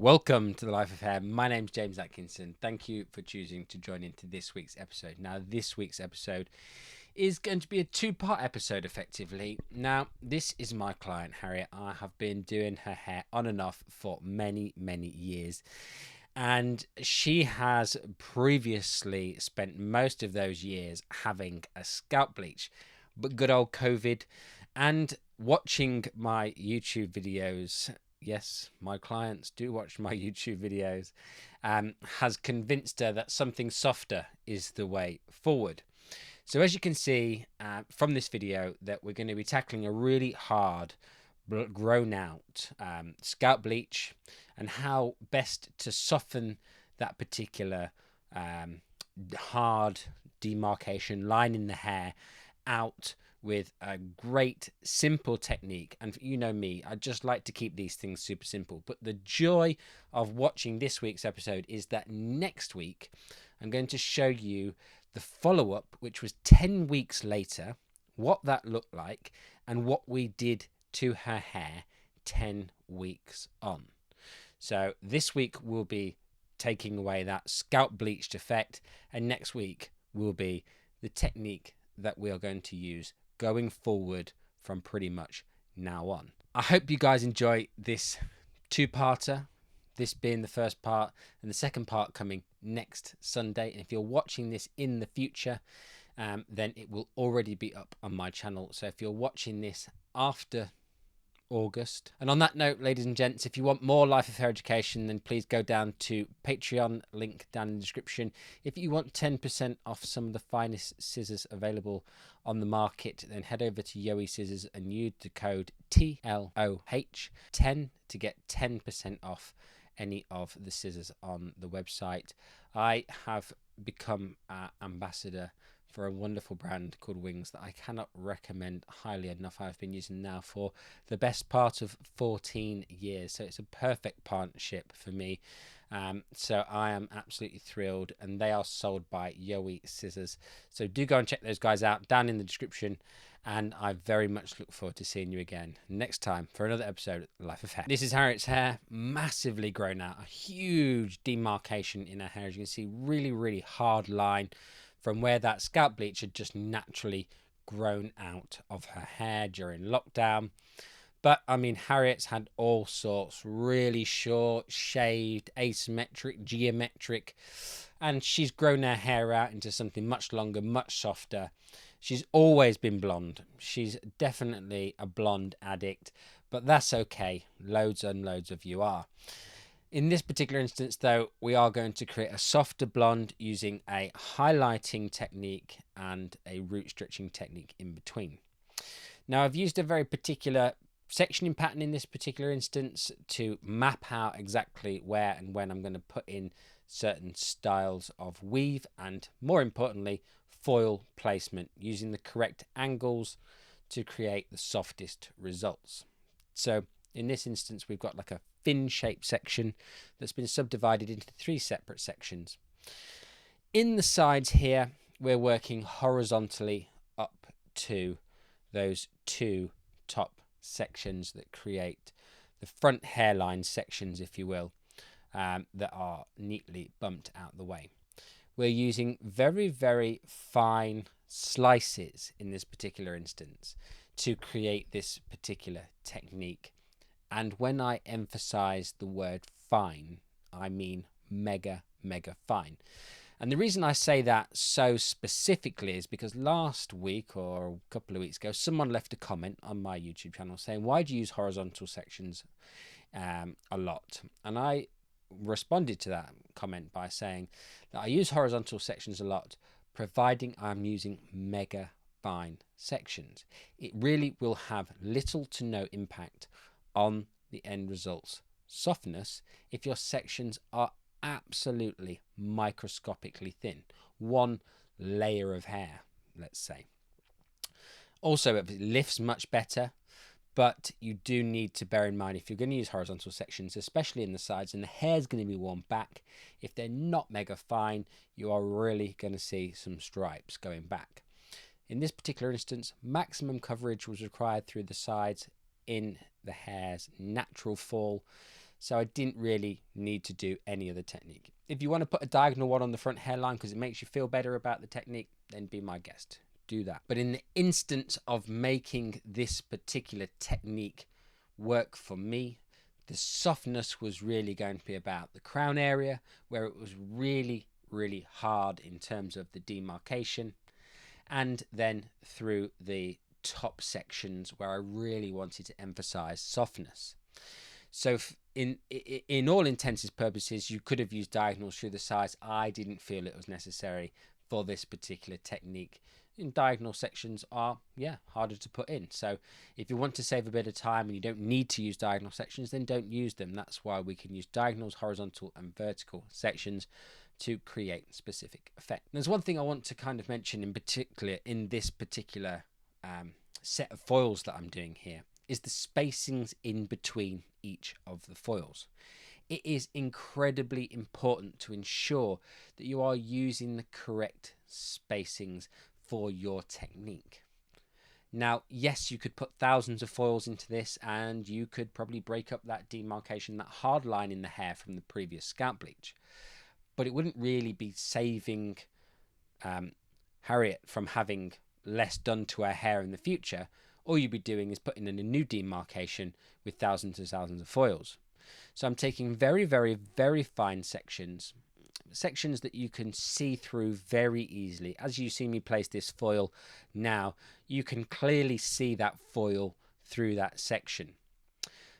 Welcome to the Life of Hair. My name's James Atkinson. Thank you for choosing to join into this week's episode. Now, this week's episode is going to be a two-part episode, effectively. Now, this is my client, Harriet. I have been doing her hair on and off for many, many years. And she has previously spent most of those years having a scalp bleach. But good old COVID and watching my YouTube videos, yes, my clients do watch my YouTube videos, has convinced her that something softer is the way forward. So as you can see from this video, that we're going to be tackling a really hard, grown out scalp bleach and how best to soften that particular hard demarcation line in the hair out with a great simple technique. And you know me, I just like to keep these things super simple, but the joy of watching this week's episode is that next week I'm going to show you the follow-up, which was 10 weeks later, what that looked like and what we did to her hair 10 weeks on. So this week we'll be taking away that scalp bleached effect, and next week will be the technique that we are going to use going forward from pretty much now on. I hope you guys enjoy this two-parter, this being the first part and the second part coming next Sunday. And if you're watching this in the future, then it will already be up on my channel. So if you're watching this after August. And on that note, ladies and gents, if you want more Life of Hair education, then please go down to Patreon, link down in the description. If you want 10% off some of the finest scissors available on the market, then head over to Yowie Scissors and use the code TLOH10 to get 10% off any of the scissors on the website. I have become an ambassador for a wonderful brand called Wings that I cannot recommend highly enough. I've been using now for the best part of 14 years, so it's a perfect partnership for me. So I am absolutely thrilled, and they are sold by Yowie Scissors. So do go and check those guys out down in the description, and I very much look forward to seeing you again next time for another episode of Life of Hair. This is Harriet's hair, massively grown out, a huge demarcation in her hair. As you can see, really, really hard line from where that scalp bleach had just naturally grown out of her hair during lockdown. But I mean, Harriet's had all sorts, really short, shaved, asymmetric, geometric, and she's grown her hair out into something much longer, much softer. She's always been blonde. She's definitely a blonde addict, but that's okay. Loads and loads of you are. In this particular instance, though, we are going to create a softer blonde using a highlighting technique and a root stretching technique in between. Now, I've used a very particular sectioning pattern in this particular instance to map out exactly where and when I'm going to put in certain styles of weave and, more importantly, foil placement, using the correct angles to create the softest results. So in this instance, we've got like a fin shaped section that's been subdivided into 3 separate sections. In the sides here, we're working horizontally up to those 2 top sections that create the front hairline sections, if you will, that are neatly bumped out the way. We're using very, very fine slices in this particular instance to create this particular technique. And when I emphasize the word fine, I mean mega, mega fine. And the reason I say that so specifically is because last week or a couple of weeks ago, someone left a comment on my YouTube channel saying, why do you use horizontal sections a lot? And I responded to that comment by saying that I use horizontal sections a lot, providing I'm using mega fine sections. It really will have little to no impact on the end result's softness if your sections are absolutely microscopically thin, 1 layer of hair, let's say. Also, it lifts much better, but you do need to bear in mind, if you're going to use horizontal sections, especially in the sides, and the hair's going to be worn back, if they're not mega fine, you are really going to see some stripes going back. In this particular instance, maximum coverage was required through the sides in the hair's natural fall. So I didn't really need to do any other technique. If you want to put a diagonal one on the front hairline because it makes you feel better about the technique, then be my guest. Do that. But in the instance of making this particular technique work for me, the softness was really going to be about the crown area, where it was really, really hard in terms of the demarcation, and then through the top sections where I really wanted to emphasize softness. So in all intents and purposes, you could have used diagonals through the sides. I didn't feel it was necessary for this particular technique. In diagonal sections are, harder to put in. So if you want to save a bit of time and you don't need to use diagonal sections, then don't use them. That's why we can use diagonals, horizontal and vertical sections to create specific effect. There's one thing I want to kind of mention in particular in this particular set of foils that I'm doing here is the spacings in between each of the foils. It is incredibly important to ensure that you are using the correct spacings for your technique. Now, yes, you could put thousands of foils into this and you could probably break up that demarcation, that hard line in the hair from the previous scalp bleach, but it wouldn't really be saving Harriet from having less done to her hair in the future. All you'd be doing is putting in a new demarcation with thousands and thousands of foils. So I'm taking very, very, very fine sections that you can see through very easily. As you see me place this foil now, you can clearly see that foil through that section.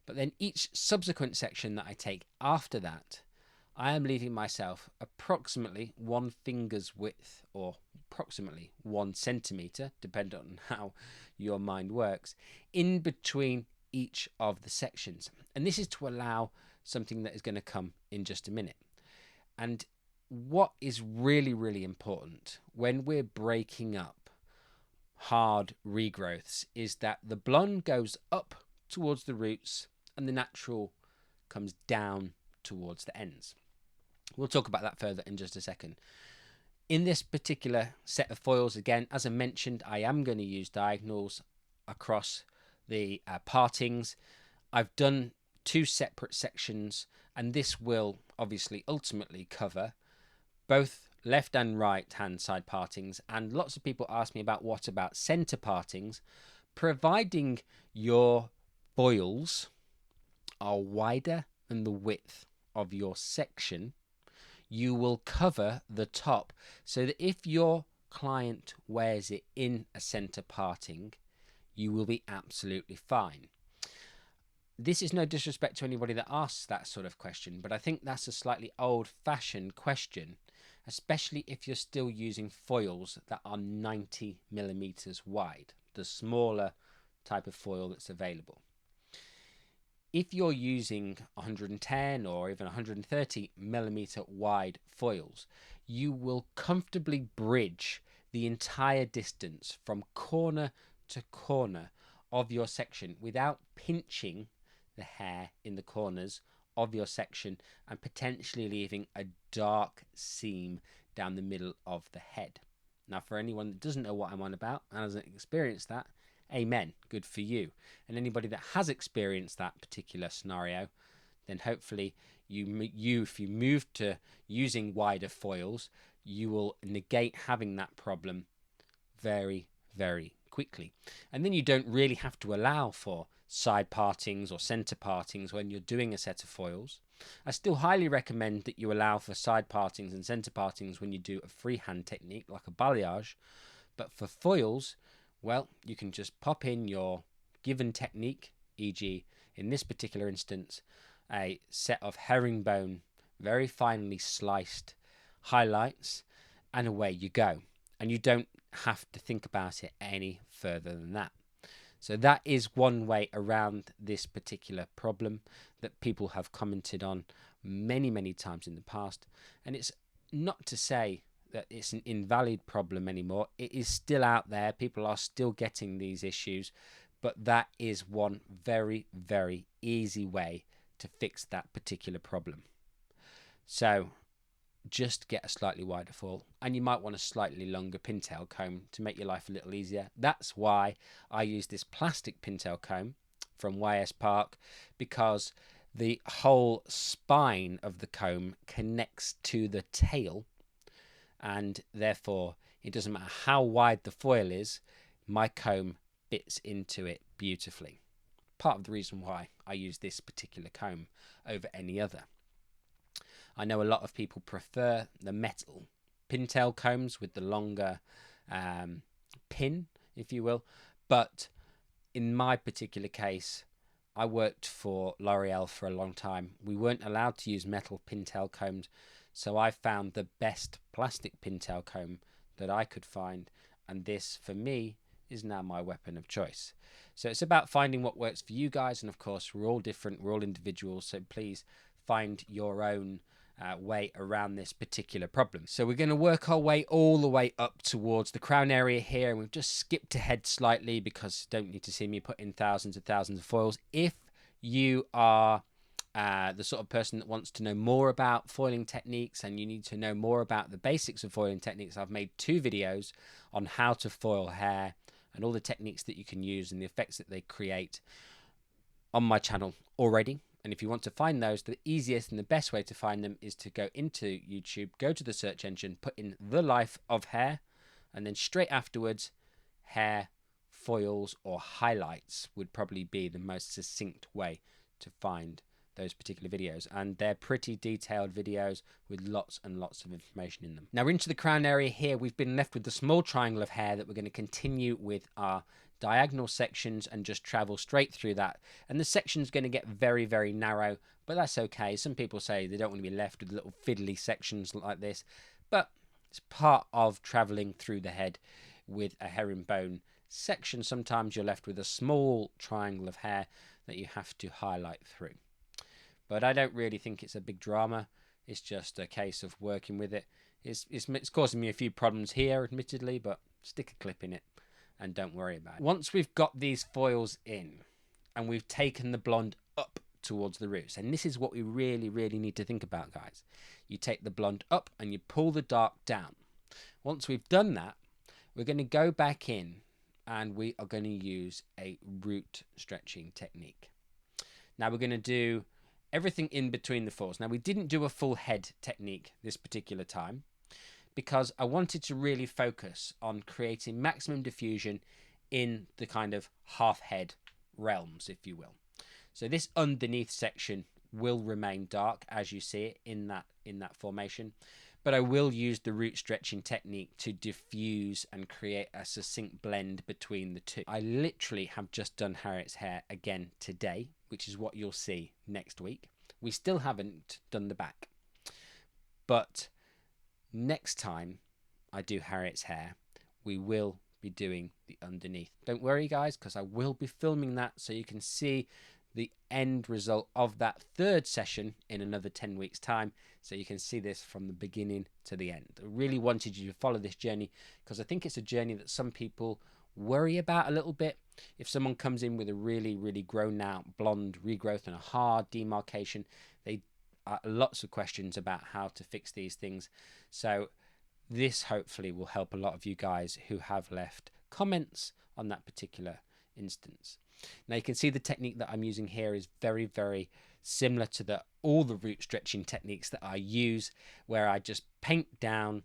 But then each subsequent section that I take after that, I am leaving myself approximately 1 finger's width, or approximately 1 centimetre, depending on how your mind works, in between each of the sections. And this is to allow something that is going to come in just a minute. And what is really, really important when we're breaking up hard regrowths is that the blonde goes up towards the roots and the natural comes down towards the ends. We'll talk about that further in just a second. In this particular set of foils, again, as I mentioned, I am going to use diagonals across the partings. I've done 2 separate sections, and this will obviously ultimately cover both left and right hand side partings. And lots of people ask me about what about center partings. Providing your foils are wider than the width of your section, you will cover the top, so that if your client wears it in a center parting, you will be absolutely fine. This is no disrespect to anybody that asks that sort of question, but I think that's a slightly old-fashioned question, especially if you're still using foils that are 90 millimeters wide, the smaller type of foil that's available. If you're using 110 or even 130 millimeter wide foils, you will comfortably bridge the entire distance from corner to corner of your section without pinching the hair in the corners of your section and potentially leaving a dark seam down the middle of the head. Now, for anyone that doesn't know what I'm on about and hasn't experienced that, amen, good for you. And anybody that has experienced that particular scenario, then hopefully if you move to using wider foils, you will negate having that problem very, very quickly. And then you don't really have to allow for side partings or center partings when you're doing a set of foils. I still highly recommend that you allow for side partings and center partings when you do a freehand technique like a balayage, but for foils, well, you can just pop in your given technique, e.g. in this particular instance, a set of herringbone, very finely sliced highlights, and away you go. And you don't have to think about it any further than that. So that is one way around this particular problem that people have commented on many, many times in the past. And it's not to say that it's an invalid problem anymore. It is still out there. People are still getting these issues, but that is one very, very easy way to fix that particular problem. So just get a slightly wider foil, and you might want a slightly longer pintail comb to make your life a little easier. That's why I use this plastic pintail comb from YS Park, because the whole spine of the comb connects to the tail, and therefore it doesn't matter how wide the foil is, my comb fits into it beautifully. Part of the reason why I use this particular comb over any other. I know a lot of people prefer the metal pintail combs with the longer pin, if you will, but in my particular case, I worked for L'Oreal for a long time. We weren't allowed to use metal pintail combs, so I found the best plastic pintail comb that I could find, and this for me is now my weapon of choice. So it's about finding what works for you guys, and of course we're all different, we're all individuals, so please find your own way around this particular problem. So we're going to work our way all the way up towards the crown area here, and we've just skipped ahead slightly because you don't need to see me put in thousands of foils. If you are the sort of person that wants to know more about foiling techniques and you need to know more about the basics of foiling techniques, I've made 2 videos on how to foil hair and all the techniques that you can use and the effects that they create on my channel already. And if you want to find those, the easiest and the best way to find them is to go into YouTube, go to the search engine, put in The Life of Hair, and then straight afterwards, hair, foils, or highlights would probably be the most succinct way to find those particular videos. And they're pretty detailed videos with lots and lots of information in them. Now, we're into the crown area here. We've been left with the small triangle of hair that we're going to continue with our diagonal sections and just travel straight through that, and the section's going to get very, very narrow, but that's okay. Some people say they don't want to be left with little fiddly sections like this, but it's part of traveling through the head with a herringbone section. Sometimes you're left with a small triangle of hair that you have to highlight through, but I don't really think it's a big drama. It's just a case of working with it. It's causing me a few problems here, admittedly, but stick a clip in it and don't worry about it. Once we've got these foils in and we've taken the blonde up towards the roots, and this is what we really, really need to think about, guys. You take the blonde up and you pull the dark down. Once we've done that, we're going to go back in and we are going to use a root stretching technique. Now we're going to do everything in between the foils. Now we didn't do a full head technique this particular time, because I wanted to really focus on creating maximum diffusion in the kind of half head realms, if you will. So this underneath section will remain dark as you see it in that formation, but I will use the root stretching technique to diffuse and create a succinct blend between the two. I literally have just done Harriet's hair again today, which is what you'll see next week. We still haven't done the back, but next time I do Harriet's hair, we will be doing the underneath. Don't worry, guys, because I will be filming that so you can see the end result of that 3rd session in another 10 weeks time, so you can see this from the beginning to the end. I really wanted you to follow this journey because I think it's a journey that some people worry about a little bit. If someone comes in with a really, really grown out blonde regrowth and a hard demarcation, they lots of questions about how to fix these things. So this hopefully will help a lot of you guys who have left comments on that particular instance. Now you can see the technique that I'm using here is very, very similar to all the root stretching techniques that I use, where I just paint down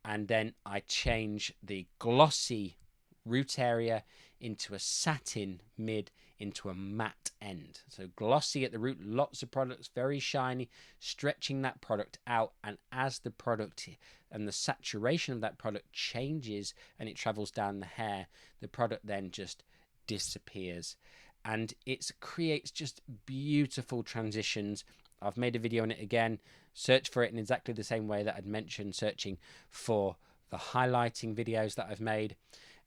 and then I change the glossy root area into a satin mid into a matte end. So glossy at the root, lots of products, very shiny, stretching that product out, and as the product and the saturation of that product changes and it travels down the hair, the product then just disappears and it creates just beautiful transitions. I've made a video on it again. Search for it in exactly the same way that I'd mentioned searching for the highlighting videos that I've made,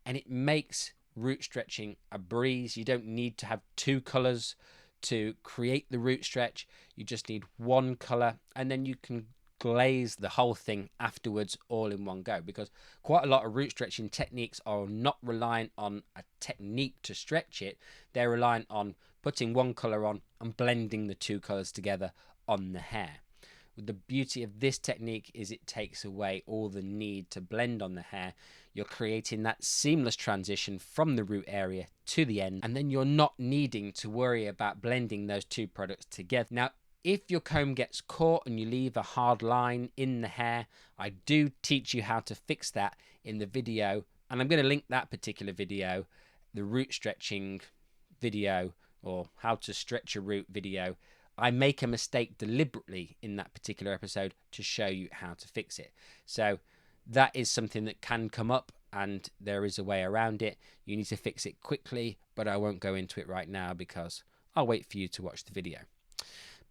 and it makes root stretching a breeze. You don't need to have 2 colors to create the root stretch. You just need 1 color, and then you can glaze the whole thing afterwards all in one go, because quite a lot of root stretching techniques are not reliant on a technique to stretch it. They're reliant on putting 1 color on and blending the 2 colors together on the hair. The beauty of this technique is it takes away all the need to blend on the hair. You're creating that seamless transition from the root area to the end, and then you're not needing to worry about blending those two products together. Now, if your comb gets caught and you leave a hard line in the hair, I do teach you how to fix that in the video, and I'm going to link that particular video, the root stretching video, or how to stretch a root video. I make a mistake deliberately in that particular episode to show you how to fix it. So that is something that can come up, and there is a way around it. You need to fix it quickly, but I won't go into it right now because I'll wait for you to watch the video.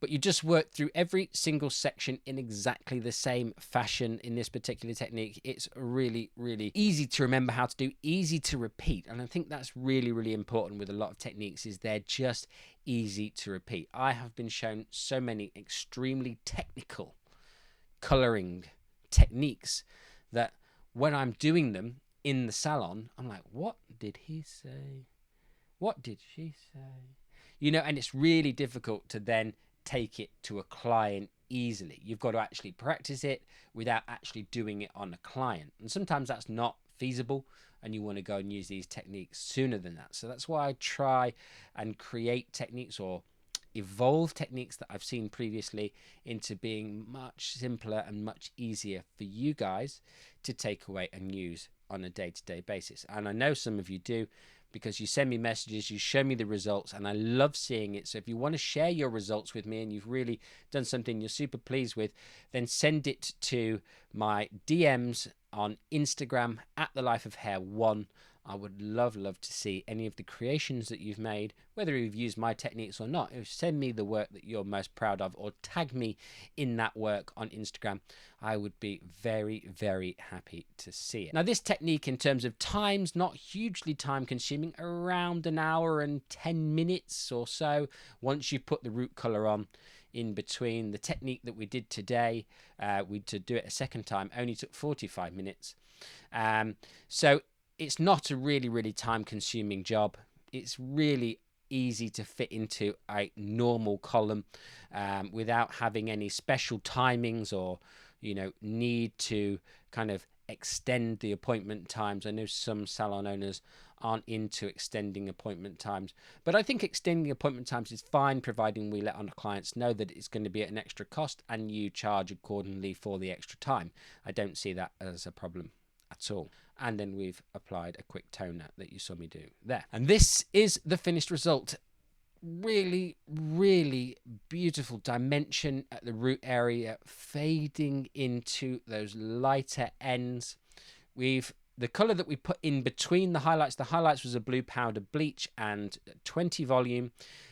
But you just work through every single section in exactly the same fashion in this particular technique. It's really, really easy to remember how to do, easy to repeat. And I think that's really, really important with a lot of techniques, is they're just easy to repeat. I have been shown so many extremely technical coloring techniques that when I'm doing them in the salon, I'm like, what did he say? What did she say? You know, and it's really difficult to then take it to a client easily. You've got to actually practice it without actually doing it on a client. And sometimes that's not feasible, and you want to go and use these techniques sooner than that. So that's why I try and create techniques or evolve techniques that I've seen previously into being much simpler and much easier for you guys to take away and use on a day-to-day basis. And I know some of you do, because you send me messages, you show me the results, and I love seeing it. So if you want to share your results with me and you've really done something you're super pleased with, then send it to my DMs on Instagram at thelifeofhair1. I would love to see any of the creations that you've made, whether you've used my techniques or not. Send me the work that you're most proud of, or tag me in that work on Instagram. I would be very, very happy to see it. Now, this technique in terms of time's not hugely time consuming, around an hour and 10 minutes or so once you put the root color on. In between the technique that we did today, to do it a second time only took 45 minutes. So it's not a really time consuming job. It's really easy to fit into a normal column without having any special timings or, you know, need to kind of extend the appointment times. I know some salon owners aren't into extending appointment times, but I think extending appointment times is fine, providing we let our clients know that it's going to be at an extra cost and you charge accordingly for the extra time. I don't see that as a problem at all. And then we've applied a quick toner that you saw me do there. And this is the finished result. Really beautiful dimension at the root area, fading into those lighter ends. The color that we put in between the highlights was a blue powder bleach and 20 volume,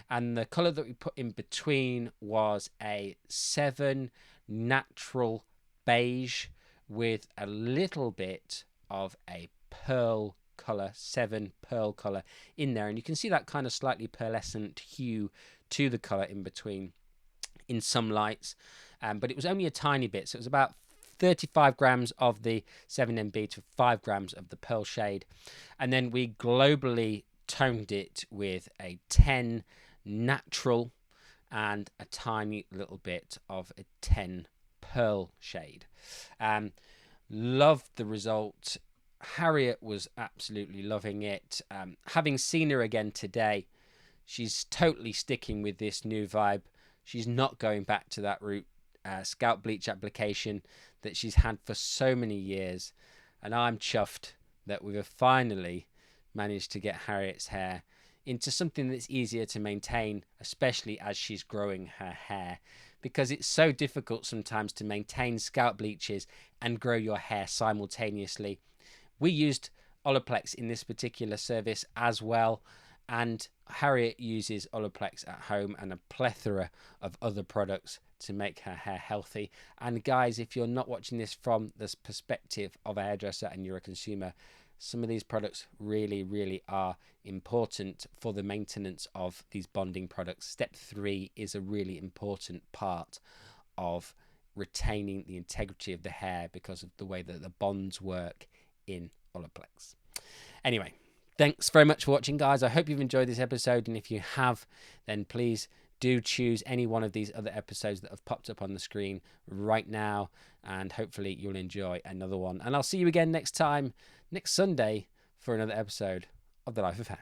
and the color that we put in between was a 7 natural beige with a little bit of a pearl color, 7 pearl color in there, and you can see that kind of slightly pearlescent hue to the color in between in some lights, but it was only a tiny bit, so it was about 35 grams of the 7MB to 5 grams of the pearl shade, and then we globally toned it with a 10 natural and a tiny little bit of a 10 pearl shade. Loved the result. Harriet was absolutely loving it. Having seen her again today, she's totally sticking with this new vibe. She's not going back to that root scalp bleach application that she's had for so many years, and I'm chuffed that we've finally managed to get Harriet's hair into something that's easier to maintain, especially as she's growing her hair, because it's so difficult sometimes to maintain scalp bleaches and grow your hair simultaneously. We used Olaplex in this particular service as well, and Harriet uses Olaplex at home and a plethora of other products to make her hair healthy. And guys, if you're not watching this from the perspective of a hairdresser and you're a consumer, some of these products really are important for the maintenance of these bonding products. Step 3 is a really important part of retaining the integrity of the hair because of the way that the bonds work in Olaplex. Anyway, thanks very much for watching, guys. I hope you've enjoyed this episode, and if you have, then please do choose any one of these other episodes that have popped up on the screen right now, and hopefully you'll enjoy another one. And I'll see you again next time, next Sunday, for another episode of The Life of Hair.